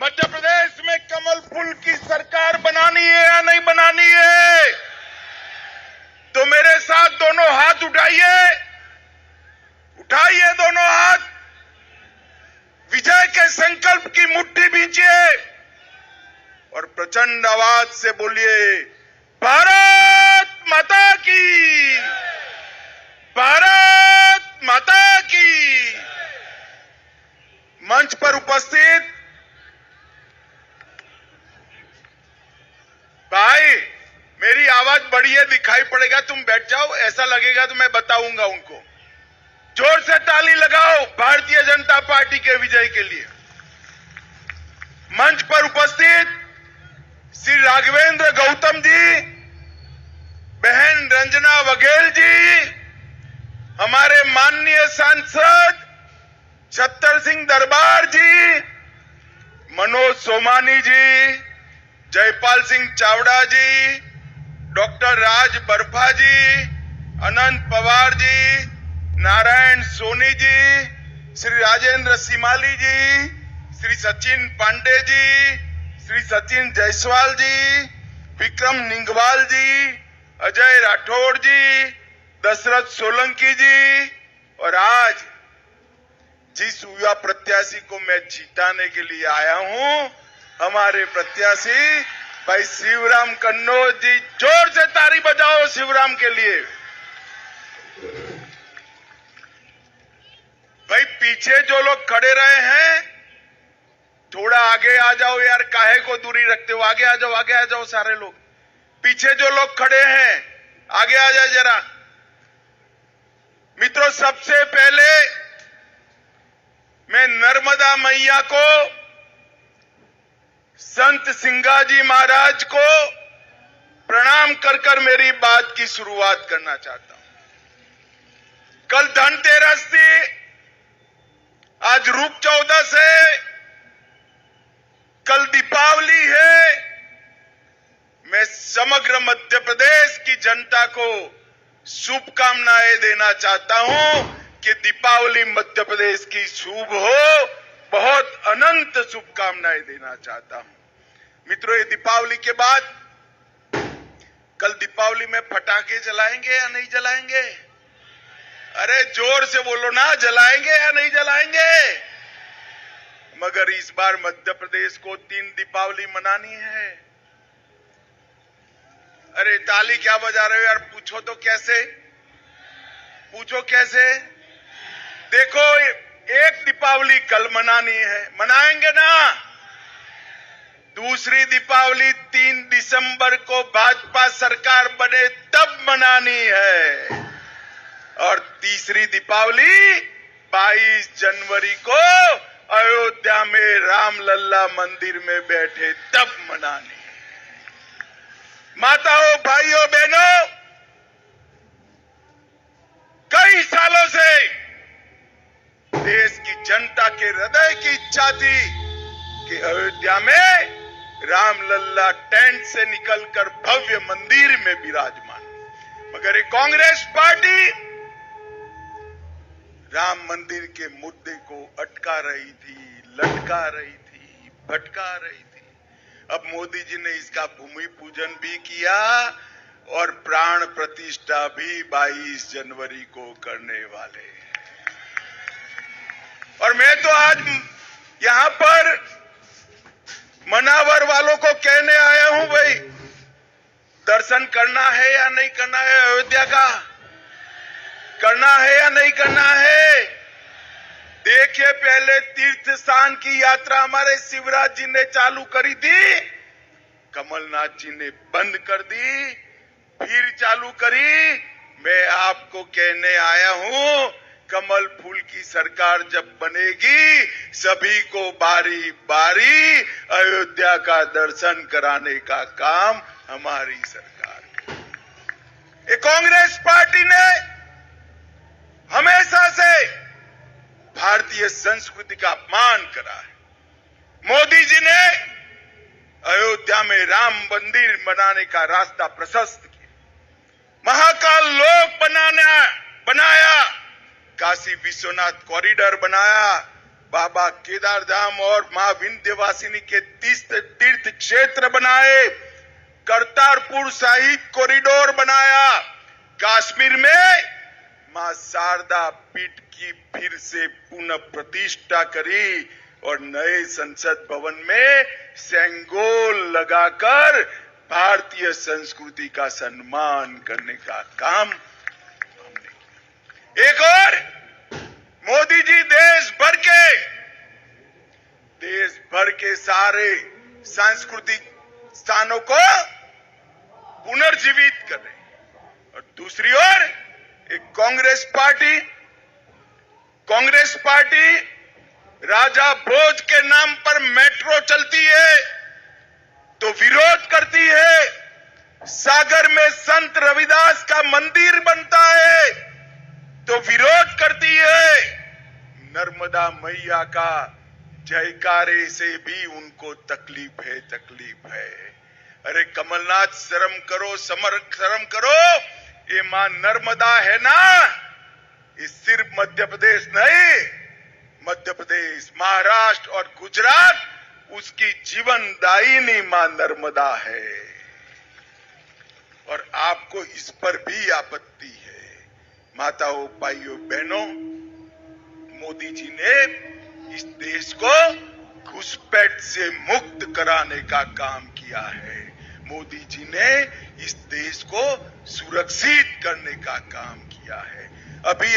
मध्य प्रदेश में कमल फूल की सरकार बनानी है या नहीं बनानी है? तो मेरे साथ दोनों हाथ उठाइए, उठाइए दोनों हाथ, विजय के संकल्प की मुट्ठी भींचिए और प्रचंड आवाज से बोलिए, भारत माता की, भारत माता की। मंच पर उपस्थित भाई, मेरी आवाज बड़ी है, दिखाई पड़ेगा, तुम बैठ जाओ, ऐसा लगेगा तो मैं बताऊंगा उनको। जोर से ताली लगाओ भारतीय जनता पार्टी के विजय के लिए। मंच पर उपस्थित श्री राघवेंद्र गौतम जी, बहन रंजना वघेल जी, हमारे माननीय सांसद छत्तर सिंह दरबार जी, मनोज सोमानी जी, जयपाल सिंह चावड़ा जी, डॉक्टर राज बर्फा जी, अनंत पवार जी, नारायण सोनी जी, श्री राजेंद्र सिमाली जी, श्री सचिन पांडे जी, श्री सचिन जायसवाल जी, विक्रम निंगवाल जी, अजय राठौड़ जी, दशरथ सोलंकी जी, और आज जिस युवा प्रत्याशी को मैं जिताने के लिए आया हूं, हमारे प्रत्याशी भाई शिवराम कन्नौज जी। जोर से ताली बजाओ शिवराम के लिए। भाई पीछे जो लोग खड़े रहे हैं, थोड़ा आगे आ जाओ यार, काहे को दूरी रखते हो? आगे आ जाओ, आगे आ जाओ सारे लोग। पीछे जो लोग खड़े हैं आगे आ जाए जरा। मित्रों, सबसे पहले मैं नर्मदा मैया को, संत सिंगाजी महाराज को प्रणाम कर कर मेरी बात की शुरुआत करना चाहता हूं। कल धनतेरस थी, आज रूप चौदस है, कल दीपावली है। मैं समग्र मध्य प्रदेश की जनता को शुभकामनाएं देना चाहता हूं कि दीपावली मध्य प्रदेश की शुभ हो। बहुत अनंत शुभकामनाएं देना चाहता हूं। मित्रों, ये दीपावली के बाद कल दीपावली में पटाखे जलाएंगे या नहीं जलाएंगे? अरे जोर से बोलो ना, जलाएंगे या नहीं जलाएंगे? मगर इस बार मध्य प्रदेश को 3 दीपावली मनानी है। अरे ताली क्या बजा रहे हो यार? पूछो तो कैसे, पूछो कैसे? देखो, एक दीपावली कल मनानी है, मनाएंगे ना? दूसरी दीपावली 3 दिसंबर को भाजपा सरकार बने तब मनानी है, और तीसरी दीपावली 22 जनवरी को अयोध्या में रामलल्ला मंदिर में बैठे तब मनानी है। माताओं, भाइयों, बहनों, कई सालों से देश की जनता के हृदय की इच्छा थी कि अयोध्या में रामलल्ला टेंट से निकलकर भव्य मंदिर में विराजमान। मगर ये कांग्रेस पार्टी राम मंदिर के मुद्दे को अटका रही थी, लटका रही थी, भटका रही थी। अब मोदी जी ने इसका भूमि पूजन भी किया और प्राण प्रतिष्ठा भी 22 जनवरी को करने वाले हैं। और मैं तो आज यहां पर मनावर वालों को कहने आया हूं, भाई दर्शन करना है या नहीं करना है? अयोध्या का करना है या नहीं करना है? देखिए, पहले तीर्थ स्थान की यात्रा हमारे शिवराज जी ने चालू करी थी, कमलनाथ जी ने बंद कर दी, फिर चालू करी। मैं आपको कहने आया हूं, कमल फूल की सरकार जब बनेगी, सभी को बारी बारी अयोध्या का दर्शन कराने का काम हमारी सरकार करेगी। ये कांग्रेस पार्टी ने हमेशा से भारतीय संस्कृति का अपमान करा है। मोदी जी ने अयोध्या में राम मंदिर बनाने का रास्ता प्रशस्त किया, महाकाल लोक बनाया, काशी विश्वनाथ कॉरिडोर बनाया, बाबा केदारधाम और मां विंध्यवासिनी के तीर्थ क्षेत्र बनाए, करतारपुर साहिब कॉरिडोर बनाया, कश्मीर में मां शारदा पीठ की फिर से पुनः प्रतिष्ठा करी और नए संसद भवन में सेंगोल लगाकर भारतीय संस्कृति का सम्मान करने का काम हमने किया। एक और मोदी जी देश भर के सारे सांस्कृतिक स्थानों को पुनर्जीवित कर रहे हैं और दूसरी ओर एक कांग्रेस पार्टी राजा भोज के नाम पर मेट्रो चलती है तो विरोध करती है, सागर में संत रविदास का मंदिर बनता है तो विरोध करती है, नर्मदा मैया का जयकारे से भी उनको तकलीफ है। अरे कमलनाथ शर्म करो, ये मां नर्मदा है ना, ये सिर्फ मध्य प्रदेश नहीं, मध्य प्रदेश, महाराष्ट्र और गुजरात उसकी जीवनदायिनी मां नर्मदा है और आपको इस पर भी आपत्ति है। माताओं, भाइयों, बहनों, मोदी जी ने इस देश को घुसपैठ से मुक्त कराने का काम किया है। मोदी जी ने इस देश को सुरक्षित करने का काम किया है। अभी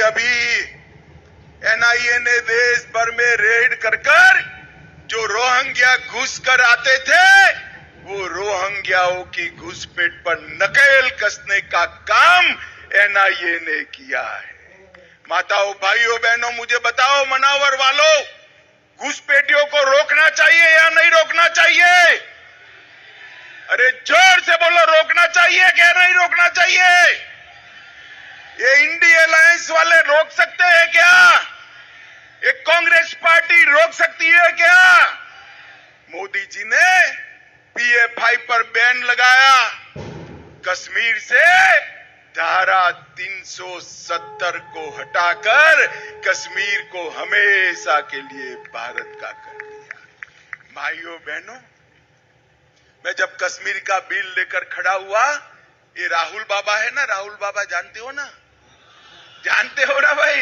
एनआईए ने देश भर में रेड कर जो रोहिंग्या घुस कर आते थे, वो रोहिंग्याओं की घुसपैठ पर नकेल कसने का काम एनआईए ने किया है। माताओं, भाइयों, बहनों, मुझे बताओ मनावर वालों, घुसपैठियों को रोकना चाहिए या नहीं रोकना चाहिए? अरे जोर से बोलो, रोकना चाहिए क्या नहीं रोकना चाहिए? ये इंडिया अलायंस वाले रोक सकते हैं क्या? ये कांग्रेस पार्टी रोक सकती है क्या? मोदी जी ने पीएफआई पर बैन लगाया, कश्मीर से धारा 370 को हटाकर कश्मीर को हमेशा के लिए भारत का कर दिया। भाइयों, बहनों, मैं जब कश्मीर का बिल लेकर खड़ा हुआ, ये राहुल बाबा है ना, राहुल बाबा जानते हो ना? जानते हो ना भाई?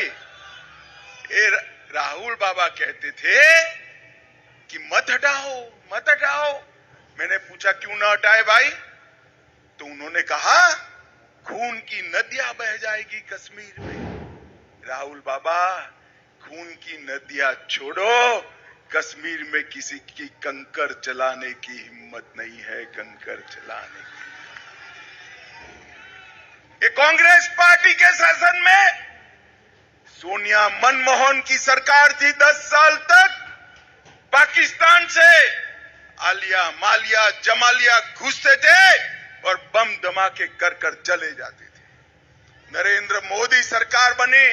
ये राहुल बाबा कहते थे कि मत हटाओ। मैंने पूछा क्यों ना हटाए भाई? तो उन्होंने कहा खून की नदियां बह जाएगी कश्मीर में। राहुल बाबा, खून की नदियां छोड़ो, कश्मीर में किसी की कंकर चलाने की हिम्मत नहीं है, कंकर चलाने की। ये कांग्रेस पार्टी के शासन में सोनिया मनमोहन की सरकार थी 10 साल तक, पाकिस्तान से आलिया, मालिया, जमालिया घुसते थे और बम धमाके कर चले जाते थे। नरेंद्र मोदी सरकार बनी,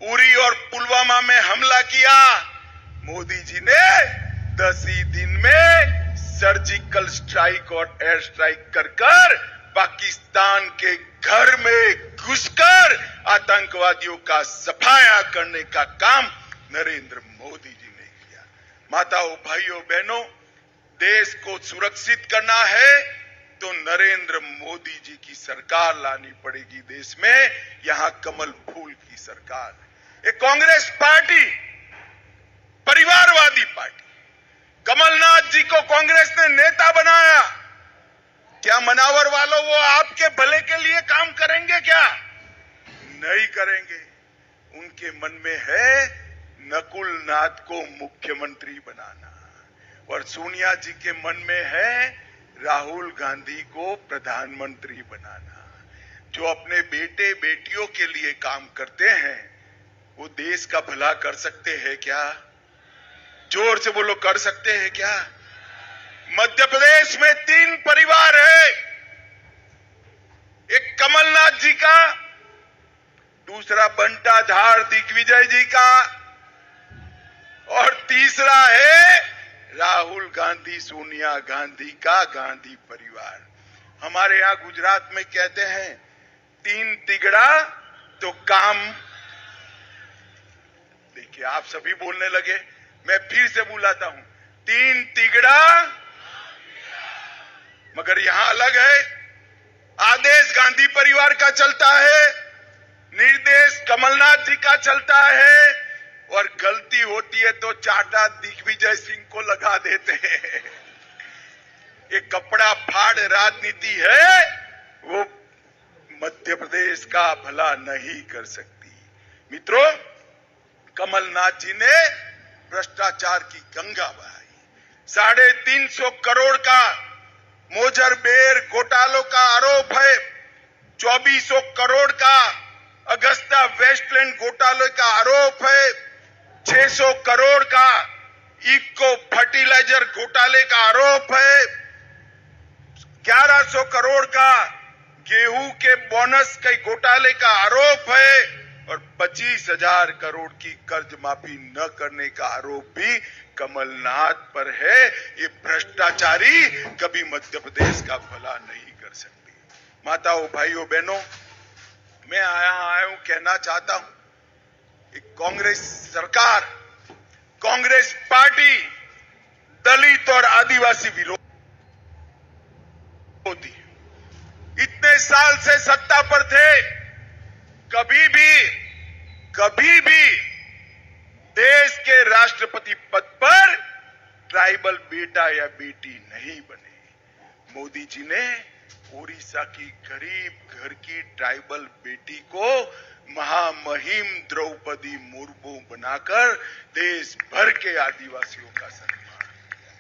उरी और पुलवामा में हमला किया, मोदी जी ने 10 ही दिन में सर्जिकल स्ट्राइक और एयर स्ट्राइक कर पाकिस्तान के घर में घुसकर आतंकवादियों का सफाया करने का काम नरेंद्र मोदी जी ने किया। माताओं, भाइयों, बहनों, देश को सुरक्षित करना है तो नरेंद्र मोदी जी की सरकार लानी पड़ेगी देश में। यहां कमल फूल की सरकार है। एक कांग्रेस पार्टी परिवारवादी पार्टी, कमलनाथ जी को कांग्रेस ने नेता बनाया, क्या मनावर वालों वो आपके भले के लिए काम करेंगे क्या? नहीं करेंगे। उनके मन में है नकुल नाथ को मुख्यमंत्री बनाना और सोनिया जी के मन में है राहुल गांधी को प्रधानमंत्री बनाना। जो अपने बेटे बेटियों के लिए काम करते हैं वो देश का भला कर सकते हैं क्या? जोर से बोलो, कर सकते हैं क्या? मध्य प्रदेश में 3 परिवार है, एक कमलनाथ जी का, दूसरा बंटाधार दिग्विजय जी का और तीसरा है राहुल गांधी, सोनिया गांधी का गांधी परिवार। हमारे यहां गुजरात में कहते हैं 3 तिगड़ा तो काम। देखिए, कि आप सभी बोलने लगे, मैं फिर से बुलाता हूं, 3 तिगड़ा, मगर यहां अलग है। आदेश गांधी परिवार का चलता है, निर्देश कमलनाथ जी का चलता है, और गलती होती है तो चाटा दिग्विजय सिंह को लगा देते हैं। ये कपड़ा फाड़ राजनीति है, वो मध्य प्रदेश का भला नहीं कर सकती। मित्रों, कमलनाथ जी ने भ्रष्टाचार की गंगा बहाई। 350 करोड़ का मोजरबेर घोटालों का आरोप है, 2400 करोड़ का अगस्ता वेस्टलैंड घोटाले का आरोप है, 600 करोड़ का इको फर्टिलाइजर घोटाले का आरोप है, 1100 करोड़ का गेहूं के बोनस के घोटाले का आरोप है, और 25,000 करोड़ की कर्ज माफी न करने का आरोप भी कमलनाथ पर है। ये भ्रष्टाचारी कभी मध्य प्रदेश का भला नहीं कर सकती। माताओं, भाइयों, बहनों, मैं आया हूं कहना चाहता हूं, कांग्रेस सरकार, कांग्रेस पार्टी दलित और आदिवासी विरोधी, इतने साल से सत्ता पर थे, कभी भी देश के राष्ट्रपति पद पर ट्राइबल बेटा या बेटी नहीं बने। मोदी जी ने ओडिशा की गरीब घर की ट्राइबल बेटी को महामहिम द्रौपदी मुर्मू बनाकर देश भर के आदिवासियों का सम्मान किया।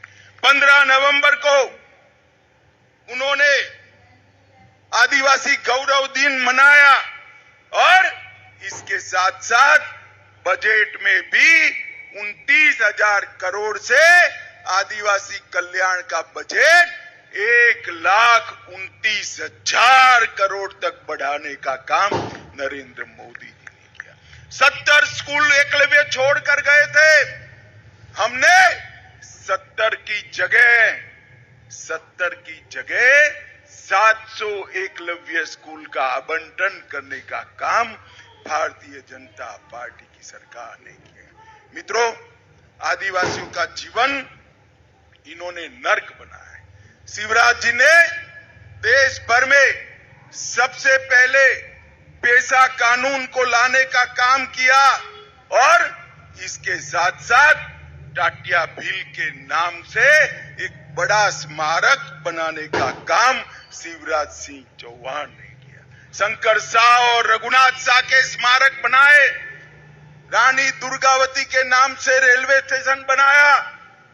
15 नवंबर को उन्होंने आदिवासी गौरव दिन मनाया, और इसके साथ साथ बजट में भी 29,000 करोड़ से आदिवासी कल्याण का बजट 1,29,000 करोड़ तक बढ़ाने का काम नरेंद्र मोदी जी ने किया। 70 स्कूल एकलव्य छोड़कर गए थे, हमने 70 की जगह 700 एकलव्य स्कूल का आवंटन करने का काम भारतीय जनता पार्टी की सरकार ने किया। मित्रों, आदिवासियों का जीवन इन्होंने नर्क बनाया है। शिवराज जी ने देश भर में सबसे पहले पेशा कानून को लाने का काम किया, और इसके साथ साथ टाटिया भील के नाम से एक बड़ा स्मारक बनाने का काम शिवराज सिंह चौहान ने किया। शंकर शाह और रघुनाथ शाह के स्मारक बनाए, रानी दुर्गावती के नाम से रेलवे स्टेशन बनाया,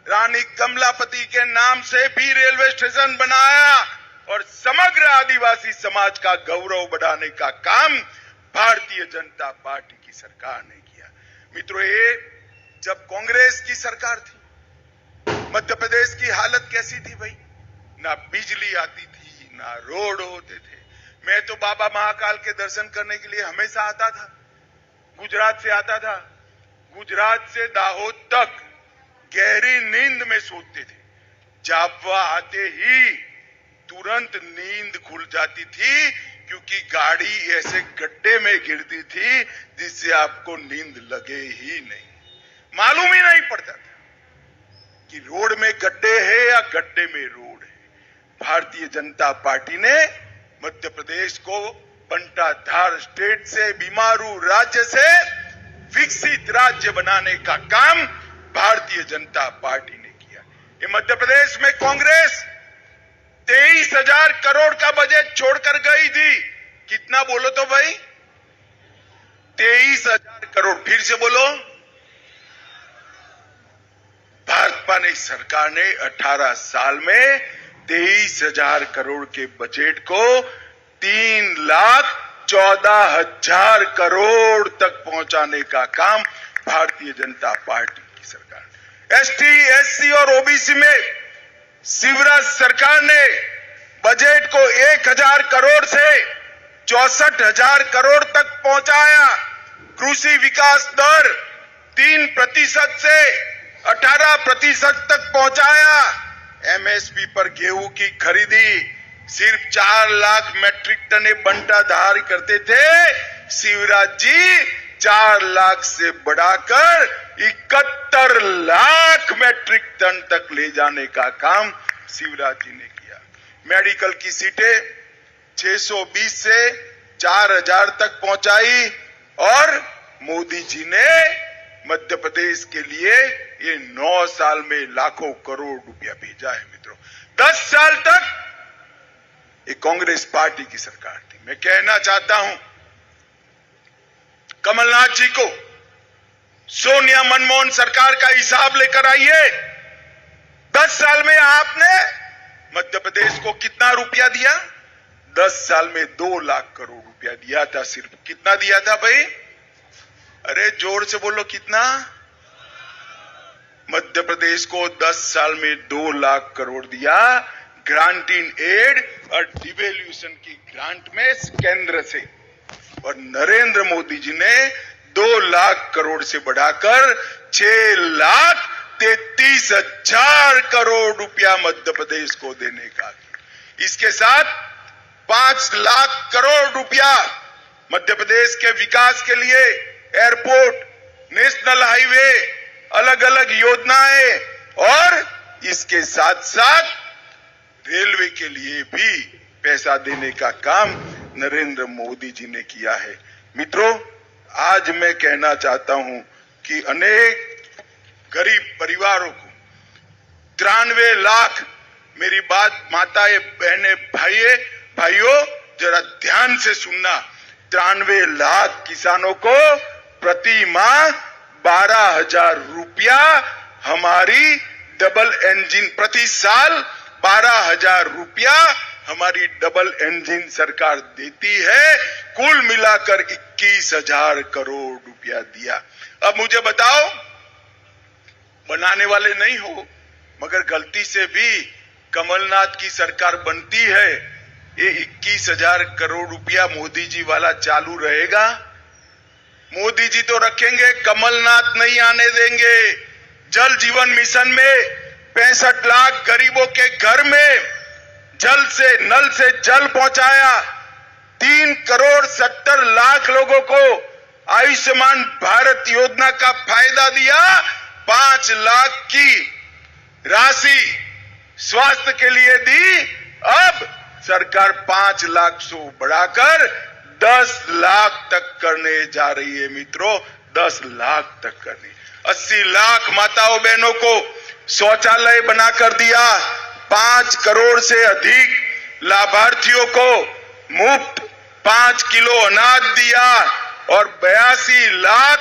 रानी कमलापति के नाम से भी रेलवे स्टेशन बनाया, और समग्र आदिवासी समाज का गौरव बढ़ाने का काम भारतीय जनता पार्टी की सरकार ने किया। मित्रों, ये जब कांग्रेस की सरकार थी, मध्य प्रदेश की हालत कैसी थी भाई? ना बिजली आती थी, ना रोड होते थे। मैं तो बाबा महाकाल के दर्शन करने के लिए हमेशा आता था, गुजरात से आता था। गुजरात से दाहोद तक गहरी नींद में सोते थे, जापवा आते ही तुरंत नींद खुल जाती थी, क्योंकि गाड़ी ऐसे गड्ढे में गिरती थी जिससे आपको नींद लगे ही नहीं, मालूम ही नहीं पड़ता था कि रोड में गड्ढे है या गड्ढे में रोड है। भारतीय जनता पार्टी ने मध्य प्रदेश को बंटाधार स्टेट से, बीमारू राज्य से विकसित राज्य बनाने का काम भारतीय जनता पार्टी ने किया। ये मध्य प्रदेश में कांग्रेस 23,000 करोड़ का बजट छोड़कर गई थी। कितना बोलो तो भाई? 23,000 करोड़। फिर से बोलो। भाजपा ने सरकार ने 18 साल में 23,000 करोड़ के बजट को 3,14,000 करोड़ तक पहुंचाने का काम भारतीय जनता पार्टी की सरकार ने। एसटी, एससी और ओबीसी में शिवराज सरकार ने बजट को 1,000 करोड़ से 64,000 करोड़ तक पहुंचाया। कृषि विकास दर 3% से 18% तक पहुंचाया। एमएसपी पर गेहूं की खरीदी सिर्फ 4 लाख मैट्रिक टन बंटाधार करते थे, शिवराज जी 4 लाख से बढ़ाकर 71 लाख मैट्रिक टन तक ले जाने का काम शिवराज जी ने किया। मेडिकल की सीटें 620 से 4000 तक पहुंचाई और मोदी जी ने मध्य प्रदेश के लिए ये 9 साल में लाखों करोड़ रुपया भेजा है। मित्रों, 10 साल तक ये कांग्रेस पार्टी की सरकार थी। मैं कहना चाहता हूं कमलनाथ जी को, सोनिया मनमोहन सरकार का हिसाब लेकर आइए। 10 साल में आपने मध्य प्रदेश को कितना रुपया दिया? 10 साल में 2 लाख करोड़ रुपया दिया था। सिर्फ कितना दिया था भाई? अरे जोर से बोलो, कितना? मध्य प्रदेश को 10 साल में 2 लाख करोड़ दिया, ग्रांट इन एड और डिवेल्यूशन की ग्रांट में केंद्र से। और नरेंद्र मोदी जी ने 2 लाख करोड़ से बढ़ाकर 6,33,000 करोड़ रुपया मध्य प्रदेश को देने का। इसके साथ 5 लाख करोड़ रुपया मध्य प्रदेश के विकास के लिए एयरपोर्ट, नेशनल हाईवे, अलग अलग योजनाएं और इसके साथ साथ रेलवे के लिए भी पैसा देने का काम नरेंद्र मोदी जी ने किया है। मित्रों, आज मैं कहना चाहता हूं कि अनेक गरीब परिवारों को 93 लाख, मेरी बात माताएं, बहनें, भाइयों जरा ध्यान से सुनना, 93 लाख किसानों को प्रति माह 12,000 रुपया हमारी डबल इंजन, प्रति साल 12,000 रुपया हमारी डबल इंजन सरकार देती है। कुल मिलाकर 21,000 करोड़ रुपया दिया। अब मुझे बताओ, बनाने वाले नहीं हो, मगर गलती से भी कमलनाथ की सरकार बनती है, ये 21,000 करोड़ रुपया मोदी जी वाला चालू रहेगा? मोदी जी तो रखेंगे, कमलनाथ नहीं आने देंगे। जल जीवन मिशन में 65 लाख गरीबों के घर में नल से जल पहुंचाया। 3 करोड़ 70 लाख लोगों को आयुष्मान भारत योजना का फायदा दिया। 5 लाख की राशि स्वास्थ्य के लिए दी। अब सरकार 5 लाख से बढ़ाकर 10 लाख तक करने जा रही है। मित्रों, 10 लाख तक करनी। 80 लाख माताओं बहनों को शौचालय बनाकर दिया। 5 करोड़ से अधिक लाभार्थियों को मुफ्त 5 किलो अनाज दिया और 82 लाख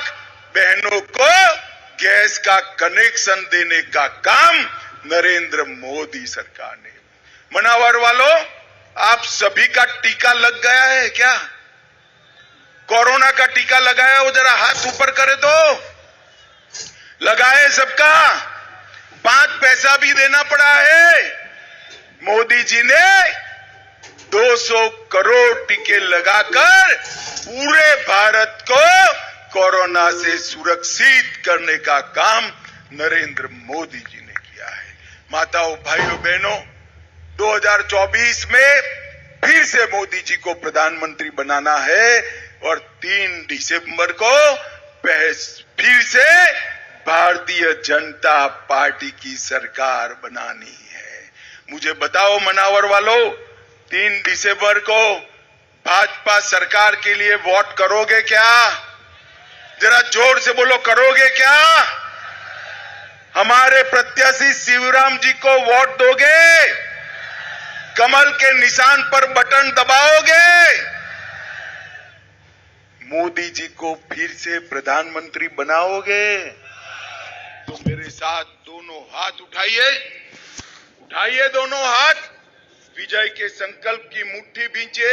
बहनों को गैस का कनेक्शन देने का काम नरेंद्र मोदी सरकार ने। मनावर वालों, आप सभी का टीका लग गया है क्या? कोरोना का टीका लगाया हो? जरा हाथ ऊपर करे तो। लगाए सबका? 5 पैसा भी देना पड़ा है। मोदी जी ने 200 करोड़ टीके लगाकर पूरे भारत को कोरोना से सुरक्षित करने का काम नरेंद्र मोदी जी ने किया है। माताओं, भाइयों, बहनों, 2024 में फिर से मोदी जी को प्रधानमंत्री बनाना है और 3 दिसंबर को फिर से भारतीय जनता पार्टी की सरकार बनानी है। मुझे बताओ मनावर वालों, 3 दिसंबर को भाजपा सरकार के लिए वोट करोगे क्या? जरा जोर से बोलो, करोगे क्या? हमारे प्रत्याशी शिवराम जी को वोट दोगे? कमल के निशान पर बटन दबाओगे? मोदी जी को फिर से प्रधानमंत्री बनाओगे? तो मेरे साथ दोनों हाथ उठाइए, उठाइए दोनों हाथ, विजय के संकल्प की मुट्ठी भींचे।